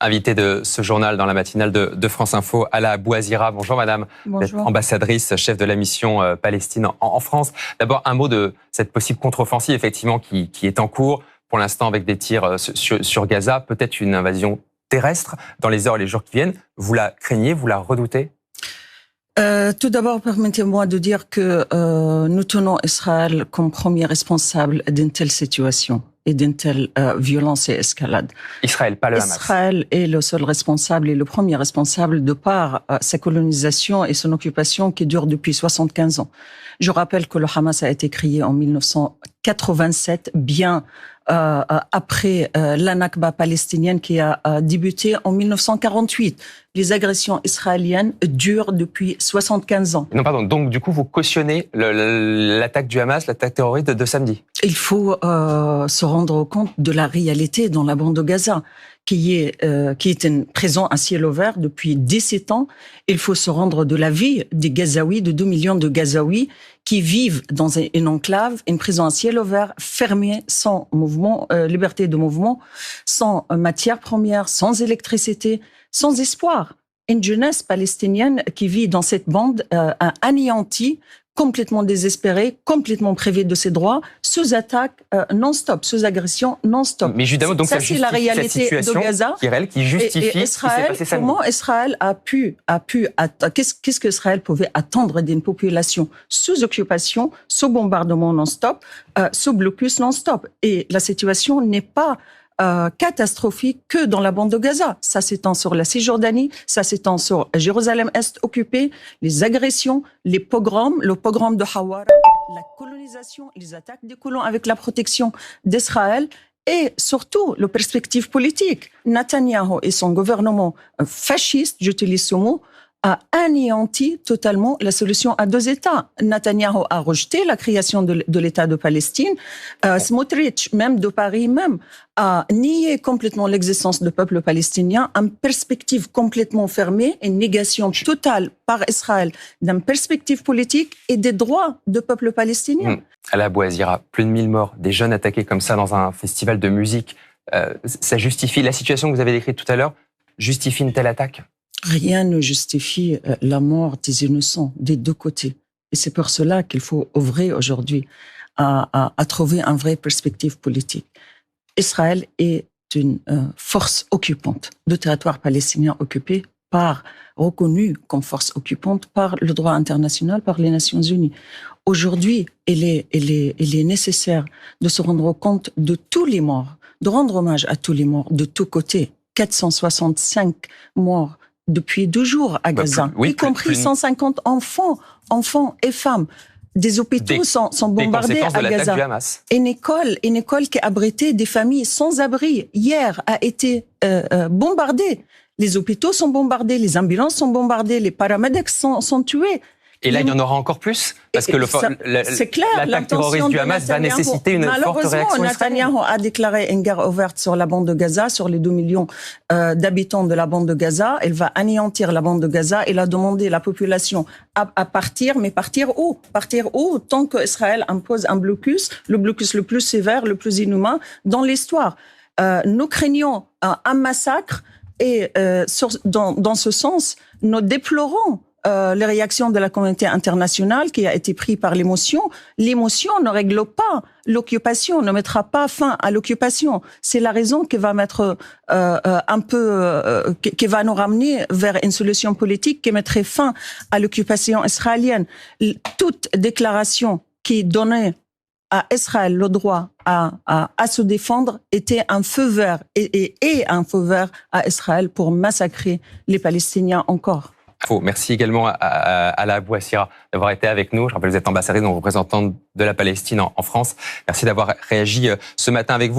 Invitée de ce journal dans la matinale de France Info, Hala Bouazira. Bonjour madame, vous êtes ambassadrice, chef de la mission Palestine en France. D'abord un mot de cette possible contre-offensive effectivement qui est en cours, pour l'instant avec des tirs sur Gaza, peut-être une invasion terrestre dans les heures et les jours qui viennent. Vous la craignez, vous la redoutez ? Tout d'abord, permettez-moi de dire que nous tenons Israël comme premier responsable d'une telle situation et d'une telle violence et escalade. Israël, pas le Hamas. Israël est le seul responsable et le premier responsable de par sa colonisation et son occupation qui dure depuis 75 ans. Je rappelle que le Hamas a été créé en 1987, bien après la Nakba palestinienne qui a débuté en 1948. Les agressions israéliennes durent depuis 75 ans. Non, pardon. Donc, du coup, vous cautionnez l'attaque du Hamas, l'attaque terroriste de samedi. Il faut se rendre compte de la réalité dans la bande de Gaza, qui est une prison à ciel ouvert depuis 17 ans. Il faut se rendre de la vie des Gazaouis, de 2 millions de Gazaouis qui vivent dans une enclave, une prison à ciel ouvert, fermée, sans mouvement, liberté de mouvement, sans matières premières, sans électricité, sans espoir. Une jeunesse palestinienne qui vit dans cette bande anéantie, complètement désespérée, complètement privée de ses droits, sous attaque non-stop, sous agression non-stop. Mais évidemment, donc ça c'est la réalité de Gaza. Qui justifie et Israël, ce qui s'est passé samedi. Comment Israël a pu qu'est-ce qu'Israël pouvait attendre d'une population sous occupation, sous bombardement non-stop, sous blocus non-stop. Et la situation n'est pas catastrophique que dans la bande de Gaza. Ça s'étend sur la Cisjordanie, ça s'étend sur Jérusalem-Est occupée, les agressions, les pogroms, le pogrom de Hawara, la colonisation, les attaques des colons avec la protection d'Israël et surtout la perspective politique. Netanyahou et son gouvernement fasciste, j'utilise ce mot, a anéanti totalement la solution à 2 États. Netanyahou a rejeté la création de l'État de Palestine. Smotrich, même de Paris même, a nié complètement l'existence du peuple palestinien, une perspective complètement fermée, une négation totale par Israël d'une perspective politique et des droits du peuple palestinien. Hala Bouazira, plus de 1000 morts, des jeunes attaqués comme ça dans un festival de musique, ça justifie, la situation que vous avez décrite tout à l'heure, justifie une telle attaque ? Rien ne justifie la mort des innocents des deux côtés. Et c'est pour cela qu'il faut œuvrer aujourd'hui à trouver une vraie perspective politique. Israël est une force occupante du territoire palestinien occupé reconnu comme force occupante par le droit international, par les Nations Unies. Aujourd'hui, il est nécessaire de se rendre compte de tous les morts, de rendre hommage à tous les morts de tous côtés. 465 morts depuis 2 jours à Gaza, y compris 150 enfants et femmes. Des hôpitaux sont bombardés à Gaza. Une école qui abritait des familles sans abri hier a été bombardée. Les hôpitaux sont bombardés, les ambulances sont bombardées, les paramédics sont tués. Et là, il y en aura encore plus ? Parce que l'attaque terroriste du Hamas va nécessiter une forte réaction israélienne. Netanyahou a déclaré une guerre ouverte sur la bande de Gaza, sur les 2 millions d'habitants de la bande de Gaza. Elle va anéantir la bande de Gaza. Elle a demandé à la population à partir, mais partir où ? Partir où ? Tant qu'Israël impose un blocus, le blocus le plus sévère, le plus inhumain dans l'histoire. Nous craignons un massacre et dans ce sens, nous déplorons les réactions de la communauté internationale qui a été prise par l'émotion. L'émotion ne règle pas l'occupation, ne mettra pas fin à l'occupation. C'est la raison qui va mettre qui va nous ramener vers une solution politique qui mettrait fin à l'occupation israélienne. Toute déclaration qui donnait à Israël le droit à se défendre était un feu vert et un feu vert à Israël pour massacrer les Palestiniens encore. Merci également à Hala Bouazira d'avoir été avec nous. Je rappelle que vous êtes ambassadrice, donc représentante de la Palestine en France. Merci d'avoir réagi ce matin avec vous.